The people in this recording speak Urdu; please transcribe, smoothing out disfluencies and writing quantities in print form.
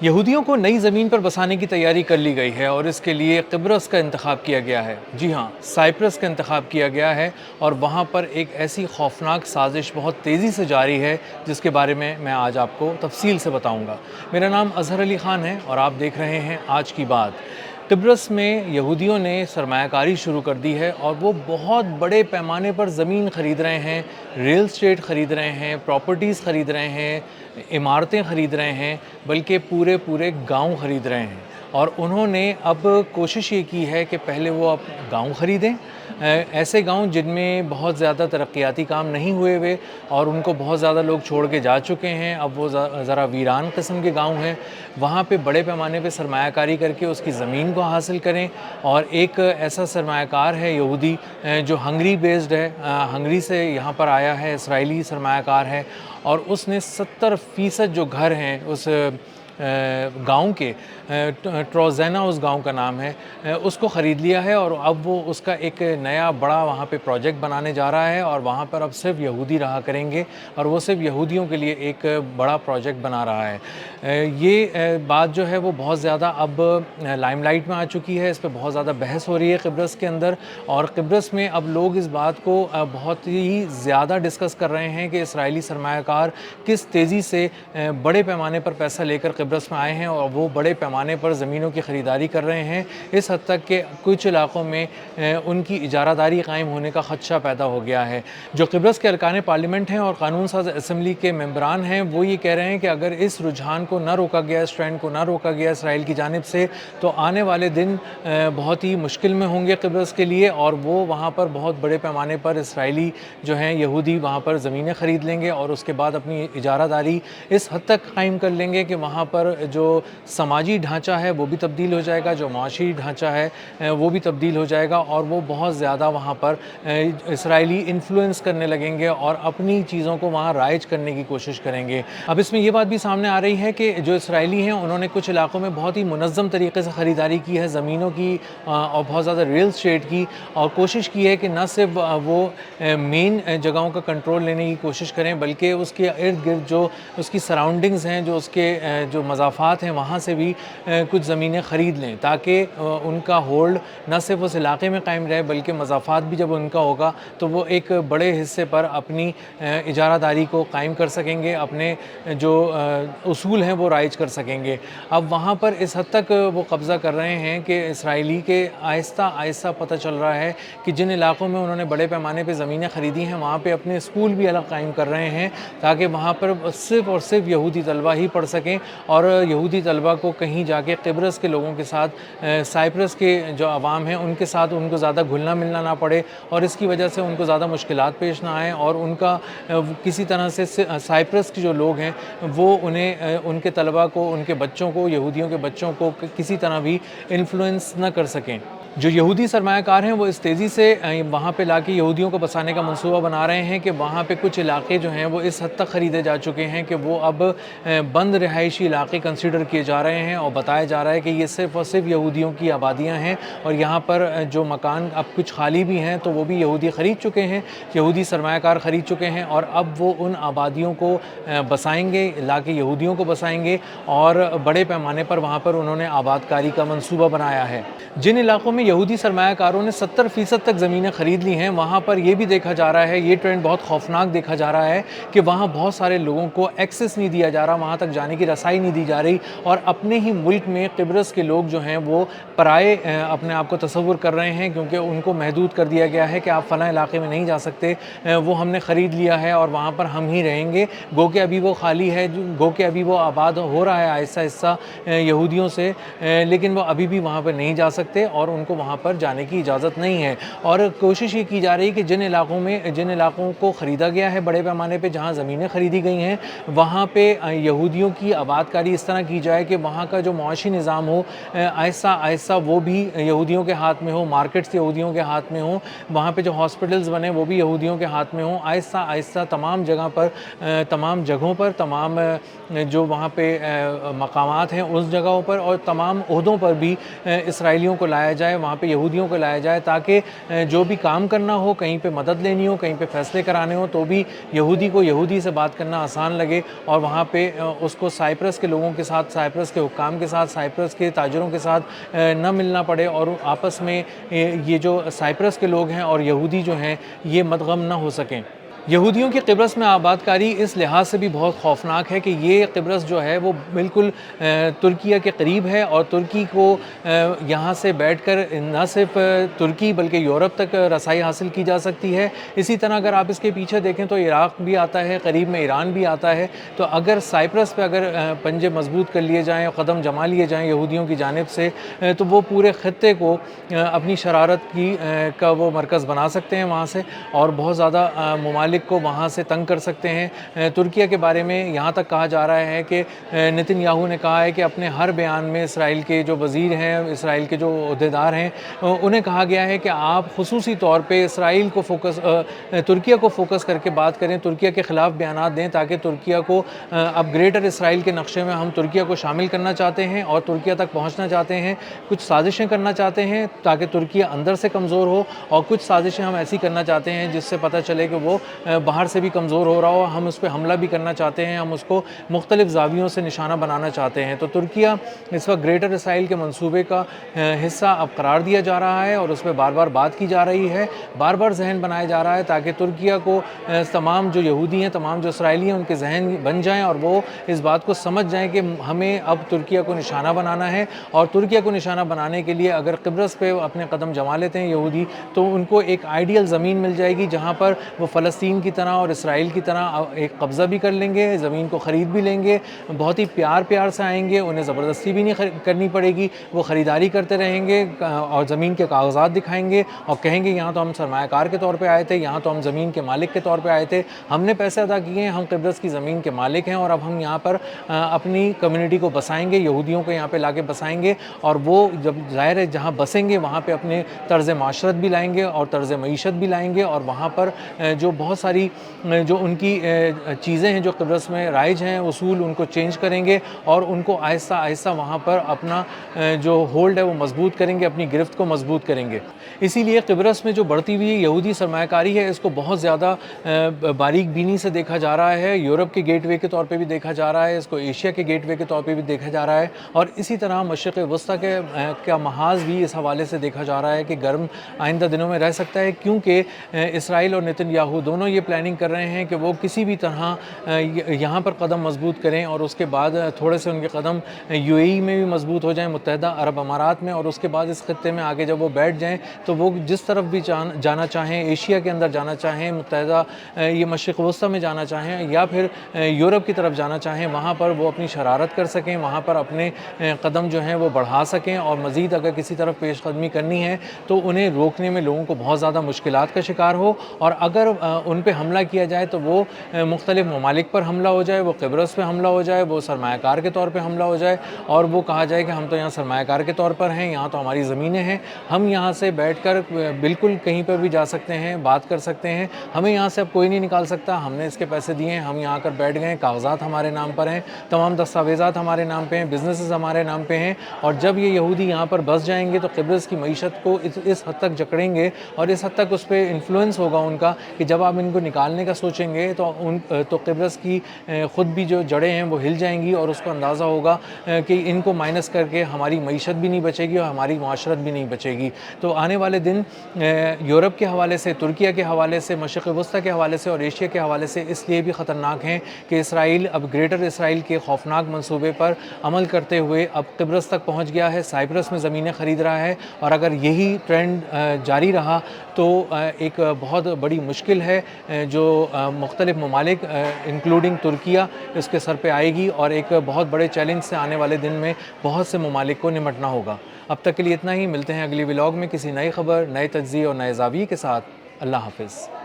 یہودیوں کو نئی زمین پر بسانے کی تیاری کر لی گئی ہے اور اس کے لیے قبرص کا انتخاب کیا گیا ہے۔ جی ہاں، سائپرس کا انتخاب کیا گیا ہے اور وہاں پر ایک ایسی خوفناک سازش بہت تیزی سے جاری ہے جس کے بارے میں آج آپ کو تفصیل سے بتاؤں گا۔ میرا نام اظہر علی خان ہے اور آپ دیکھ رہے ہیں آج کی بات۔ قبرص میں یہودیوں نے سرمایہ کاری شروع کر دی ہے اور وہ بہت بڑے پیمانے پر زمین خرید رہے ہیں، ریل اسٹیٹ خرید رہے ہیں، پراپرٹیز خرید رہے ہیں، عمارتیں خرید رہے ہیں، بلکہ پورے گاؤں خرید رہے ہیں۔ اور انہوں نے اب کوشش یہ کی ہے کہ پہلے وہ اب گاؤں خریدیں، ایسے گاؤں جن میں بہت زیادہ ترقیاتی کام نہیں ہوئے اور ان کو بہت زیادہ لوگ چھوڑ کے جا چکے ہیں، اب وہ ذرا ویران قسم کے گاؤں ہیں، وہاں پہ بڑے پیمانے پہ سرمایہ کاری کر کے اس کی زمین کو حاصل کریں۔ اور ایک ایسا سرمایہ کار ہے یہودی جو ہنگری بیسڈ ہے، ہنگری سے یہاں پر آیا ہے، اسرائیلی سرمایہ کار ہے، اور اس نے 70% جو گھر ہیں اس گاؤں کے، ٹروزینا اس گاؤں کا نام ہے، اس کو خرید لیا ہے اور اب وہ اس کا ایک نیا بڑا وہاں پہ پروجیکٹ بنانے جا رہا ہے اور وہاں پر اب صرف یہودی رہا کریں گے اور وہ صرف یہودیوں کے لیے ایک بڑا پروجیکٹ بنا رہا ہے۔ یہ بات جو ہے وہ بہت زیادہ اب لائم لائٹ میں آ چکی ہے، اس پہ بہت زیادہ بحث ہو رہی ہے قبرص کے اندر، اور قبرص میں اب لوگ اس بات کو بہت ہی زیادہ ڈسکس کر رہے ہیں کہ اسرائیلی سرمایہ کار کس تیزی سے بڑے پیمانے پر پیسہ لے کر قبرص میں آئے ہیں اور وہ بڑے پیمانے پر زمینوں کی خریداری کر رہے ہیں، اس حد تک کہ کچھ علاقوں میں ان کی اجارہ داری قائم ہونے کا خدشہ پیدا ہو گیا ہے۔ جو قبرص کے ارکان پارلیمنٹ ہیں اور قانون ساز اسمبلی کے ممبران ہیں، وہ یہ کہہ رہے ہیں کہ اگر اس رجحان کو نہ روکا گیا، اس ٹرینڈ کو نہ روکا گیا اسرائیل کی جانب سے، تو آنے والے دن بہت ہی مشکل میں ہوں گے قبرص کے لیے، اور وہ وہاں پر بہت بڑے پیمانے پر اسرائیلی جو ہیں یہودی وہاں پر زمینیں خرید لیں گے اور اس کے بعد اپنی اجارہ داری اس حد تک قائم کر لیں گے کہ وہاں پر جو سماجی ڈھانچہ ہے وہ بھی تبدیل ہو جائے گا، جو معاشی ڈھانچہ ہے وہ بھی تبدیل ہو جائے گا، اور وہ بہت زیادہ وہاں پر اسرائیلی انفلوئنس کرنے لگیں گے اور اپنی چیزوں کو وہاں رائج کرنے کی کوشش کریں گے۔ اب اس میں یہ بات بھی سامنے آ رہی ہے کہ جو اسرائیلی ہیں انہوں نے کچھ علاقوں میں بہت ہی منظم طریقے سے خریداری کی ہے زمینوں کی اور بہت زیادہ ریل اسٹیٹ کی، اور کوشش کی ہے کہ نہ صرف وہ مین جگہوں کا کنٹرول لینے کی کوشش کریں بلکہ اس کے ارد گرد جو اس کی سراؤنڈنگز ہیں، جو اس کے جو مضافات ہیں، وہاں سے بھی کچھ زمینیں خرید لیں تاکہ ان کا ہولڈ نہ صرف اس علاقے میں قائم رہے بلکہ مضافات بھی جب ان کا ہوگا تو وہ ایک بڑے حصے پر اپنی اجارہ داری کو قائم کر سکیں گے، اپنے جو اصول ہیں وہ رائج کر سکیں گے۔ اب وہاں پر اس حد تک وہ قبضہ کر رہے ہیں کہ اسرائیلی کے آہستہ آہستہ پتہ چل رہا ہے کہ جن علاقوں میں انہوں نے بڑے پیمانے پہ زمینیں خریدی ہیں وہاں پہ اپنے اسکول بھی الگ قائم کر رہے ہیں تاکہ وہاں پر صرف اور صرف یہودی طلبہ ہی پڑھ سکیں، اور یہودی طلبہ کو کہیں جا کے قبرص کے لوگوں کے ساتھ، سائپرس کے جو عوام ہیں ان کے ساتھ ان کو زیادہ گھلنا ملنا نہ پڑے، اور اس کی وجہ سے ان کو زیادہ مشکلات پیش نہ آئیں، اور ان کا کسی طرح سے سائپرس کے جو لوگ ہیں وہ انہیں ان کے طلبہ کو، ان کے بچوں کو، یہودیوں کے بچوں کو کسی طرح بھی انفلوئنس نہ کر سکیں۔ جو یہودی سرمایہ کار ہیں وہ اس تیزی سے وہاں پہ لا کے یہودیوں کو بسانے کا منصوبہ بنا رہے ہیں کہ وہاں پہ کچھ علاقے جو ہیں وہ اس حد تک خریدے جا چکے ہیں کہ وہ اب بند رہائشی علاقے کنسیڈر کیے جا رہے ہیں، اور بتایا جا رہا ہے کہ یہ صرف اور صرف یہودیوں کی آبادیاں ہیں، اور یہاں پر جو مکان اب کچھ خالی بھی ہیں تو وہ بھی یہودی خرید چکے ہیں، یہودی سرمایہ کار خرید چکے ہیں، اور اب وہ ان آبادیوں کو بسائیں گے، لا کے یہودیوں کو بسائیں گے، اور بڑے پیمانے پر وہاں پر انہوں نے آباد کاری کا منصوبہ بنایا ہے۔ جن علاقوں میں یہودی سرمایہ کاروں نے 70% تک زمینیں خرید لی ہیں وہاں پر یہ بھی دیکھا جا رہا ہے، یہ ٹرینڈ بہت خوفناک دیکھا جا رہا ہے کہ وہاں بہت سارے لوگوں کو ایکسیس نہیں دیا جا رہا، وہاں تک جانے کی رسائی نہیں دی جا رہی، اور اپنے ہی ملک میں قبرص کے لوگ جو ہیں وہ پرائے اپنے آپ کو تصور کر رہے ہیں، کیونکہ ان کو محدود کر دیا گیا ہے کہ آپ فلاں علاقے میں نہیں جا سکتے، وہ ہم نے خرید لیا ہے اور وہاں پر ہم ہی رہیں گے، گو کہ ابھی وہ خالی ہے، گو کہ ابھی وہ آباد ہو رہا ہے آہستہ آہستہ یہودیوں سے، لیکن وہ ابھی بھی وہاں پر نہیں جا سکتے اور ان کو وہاں پر جانے کی اجازت نہیں ہے۔ اور کوشش یہ کی جا رہی ہے کہ جن علاقوں کو خریدا گیا ہے بڑے پیمانے پہ، جہاں زمینیں خریدی گئی ہیں، وہاں پہ یہودیوں کی آباد کاری اس طرح کی جائے کہ وہاں کا جو معاشی نظام ہو آہستہ آہستہ وہ بھی یہودیوں کے ہاتھ میں ہو، مارکیٹس یہودیوں کے ہاتھ میں ہوں، وہاں پہ جو ہاسپٹلز بنے وہ بھی یہودیوں کے ہاتھ میں ہوں، آہستہ آہستہ تمام جگہوں پر تمام جو وہاں پہ مقامات ہیں اس جگہوں پر اور تمام عہدوں پر بھی اسرائیلیوں کو لایا جائے، وہاں پہ یہودیوں کو لایا جائے تاکہ جو بھی کام کرنا ہو, کہیں پہ مدد لینی ہو, کہیں پہ فیصلے کرانے ہو, تو بھی یہودی کو یہودی سے بات کرنا آسان لگے اور وہاں پہ اس کو سائپرس کے لوگوں کے ساتھ, سائپرس کے حکام کے ساتھ, سائپرس کے تاجروں کے ساتھ نہ ملنا پڑے اور آپس میں یہ جو سائپرس کے لوگ ہیں اور یہودی جو ہیں یہ مدغم نہ ہو سکیں. یہودیوں کی قبرص میں آباد کاری اس لحاظ سے بھی بہت خوفناک ہے کہ یہ قبرص جو ہے وہ بالکل ترکیہ کے قریب ہے اور ترکی کو یہاں سے بیٹھ کر نہ صرف ترکی بلکہ یورپ تک رسائی حاصل کی جا سکتی ہے. اسی طرح اگر آپ اس کے پیچھے دیکھیں تو عراق بھی آتا ہے, قریب میں ایران بھی آتا ہے. تو اگر سائپرس پہ اگر پنجے مضبوط کر لیے جائیں, قدم جما لیے جائیں یہودیوں کی جانب سے, تو وہ پورے خطے کو اپنی شرارت کا وہ مرکز بنا سکتے ہیں وہاں سے اور بہت زیادہ ممالک کو وہاں سے تنگ کر سکتے ہیں. ترکیہ کے بارے میں یہاں تک کہا جا رہا ہے کہ نتن یاہو نے کہا ہے کہ اپنے ہر بیان میں اسرائیل کے جو وزیر ہیں, اسرائیل کے جو عہدیدار ہیں, انہیں کہا گیا ہے کہ آپ خصوصی طور پہ اسرائیل کو ترکیہ کو فوکس کر کے بات کریں, ترکیہ کے خلاف بیانات دیں تاکہ ترکیہ کو اب گریٹر اسرائیل کے نقشے میں ہم ترکیہ کو شامل کرنا چاہتے ہیں اور ترکیہ تک پہنچنا چاہتے ہیں. کچھ سازشیں کرنا چاہتے ہیں تاکہ ترکیہ اندر سے کمزور ہو اور کچھ سازشیں ہم ایسی کرنا چاہتے ہیں جس سے پتہ چلے کہ وہ باہر سے بھی کمزور ہو رہا ہو. ہم اس پہ حملہ بھی کرنا چاہتے ہیں, ہم اس کو مختلف زاویوں سے نشانہ بنانا چاہتے ہیں. تو ترکیہ اس وقت گریٹر اسرائیل کے منصوبے کا حصہ اب قرار دیا جا رہا ہے اور اس پہ بار بار بات کی جا رہی ہے, بار بار ذہن بنایا جا رہا ہے تاکہ ترکیہ کو تمام جو یہودی ہیں, تمام جو اسرائیلی ہیں, ان کے ذہن بن جائیں اور وہ اس بات کو سمجھ جائیں کہ ہمیں اب ترکیہ کو نشانہ بنانا ہے. اور ترکیہ کو نشانہ بنانے کے لیے اگر قبرص پہ اپنے قدم جما لیتے ہیں یہودی, تو ان کو ایک آئیڈیل زمین مل جائے گی جہاں پر وہ فلسطین کی طرح اور اسرائیل کی طرح ایک قبضہ بھی کر لیں گے, زمین کو خرید بھی لیں گے, بہت ہی پیار سے آئیں گے, انہیں زبردستی بھی نہیں کرنی پڑے گی, وہ خریداری کرتے رہیں گے اور زمین کے کاغذات دکھائیں گے اور کہیں گے یہاں تو ہم سرمایہ کار کے طور پہ آئے تھے, یہاں تو ہم زمین کے مالک کے طور پہ آئے تھے, ہم نے پیسے ادا کیے ہیں, ہم قبرص کی زمین کے مالک ہیں اور اب ہم یہاں پر اپنی کمیونٹی کو بسائیں گے, یہودیوں کو یہاں پہ لا کے بسائیں گے اور وہ جب ظاہر ہے جہاں بسیں گے وہاں پہ اپنے طرز معاشرت بھی لائیں گے اور طرز معیشت بھی لائیں گے اور وہاں پر جو بہت ساری جو ان کی چیزیں ہیں جو قبرص میں رائج ہیں, اصول, ان کو چینج کریں گے اور ان کو آہستہ آہستہ وہاں پر اپنا جو ہولڈ ہے وہ مضبوط کریں گے, اپنی گرفت کو مضبوط کریں گے. اسی لیے قبرص میں جو بڑھتی ہوئی یہودی سرمایہ کاری ہے اس کو بہت زیادہ باریک بینی سے دیکھا جا رہا ہے, یورپ کے گیٹ وے کے طور پہ بھی دیکھا جا رہا ہے, اس کو ایشیا کے گیٹ وے کے طور پہ بھی دیکھا جا رہا ہے اور اسی طرح مشرق وسطیٰ کا محاذ بھی اس حوالے سے دیکھا جا رہا ہے کہ گرم آئندہ دنوں میں رہ سکتا ہے, کیونکہ اسرائیل اور نتن یاہو دونوں یہ پلاننگ کر رہے ہیں کہ وہ کسی بھی طرح یہاں پر قدم مضبوط کریں اور اس کے بعد تھوڑے سے ان کے قدم یو اے ای میں بھی مضبوط ہو جائیں, متحدہ عرب امارات میں, اور اس کے بعد اس خطے میں آگے جب وہ بیٹھ جائیں تو وہ جس طرف بھی جانا چاہیں, ایشیا کے اندر جانا چاہیں, متحدہ یہ مشرق وسطیٰ میں جانا چاہیں یا پھر یورپ کی طرف جانا چاہیں, وہاں پر وہ اپنی شرارت کر سکیں, وہاں پر اپنے قدم جو ہیں وہ بڑھا سکیں اور مزید اگر کسی طرف پیش قدمی کرنی ہے تو انہیں روکنے میں لوگوں کو بہت زیادہ مشکلات کا شکار ہو. اور اگر ان پہ حملہ کیا جائے تو وہ مختلف ممالک پر حملہ ہو جائے, وہ قبرص پہ حملہ ہو جائے, وہ سرمایہ کار کے طور پہ حملہ ہو جائے اور وہ کہا جائے کہ ہم تو یہاں سرمایہ کار کے طور پر ہیں, یہاں تو ہماری زمینیں ہیں, ہم یہاں سے بیٹھ کر بالکل کہیں پر بھی جا سکتے ہیں, بات کر سکتے ہیں, ہمیں یہاں سے اب کوئی نہیں نکال سکتا, ہم نے اس کے پیسے دیے ہیں, ہم یہاں کر بیٹھ گئے, کاغذات ہمارے نام پر ہیں, تمام دستاویزات ہمارے نام پہ ہیں, بزنسز ہمارے نام پہ ہیں. اور جب یہ یہودی یہاں پر بس جائیں گے تو قبرص کی معیشت کو اس حد تک جکڑیں گے اور اس حد تک اس پہ انفلوئنس ہوگا ان کا کہ جب آپ ان کو نکالنے کا سوچیں گے تو قبرص کی خود بھی جو جڑیں ہیں وہ ہل جائیں گی اور اس کو اندازہ ہوگا کہ ان کو مائنس کر کے ہماری معیشت بھی نہیں بچے گی اور ہماری معاشرت بھی نہیں بچے گی. تو آنے والے دن یورپ کے حوالے سے, ترکیہ کے حوالے سے, مشرق وسطیٰ کے حوالے سے اور ایشیا کے حوالے سے اس لیے بھی خطرناک ہیں کہ اسرائیل اب گریٹر اسرائیل کے خوفناک منصوبے پر عمل کرتے ہوئے اب قبرص تک پہنچ گیا ہے, سائپرس میں زمینیں خرید رہا ہے اور اگر یہی ٹرینڈ جاری رہا تو ایک بہت بڑی مشکل ہے جو مختلف ممالک انکلوڈنگ ترکیہ اس کے سر پہ آئے گی اور ایک بہت بڑے چیلنج سے آنے والے دن میں بہت سے ممالک کو نمٹنا ہوگا. اب تک کے لیے اتنا ہی, ملتے ہیں اگلی ولاگ میں کسی نئی خبر, نئے تجزیے اور نئے زاویے کے ساتھ. اللہ حافظ.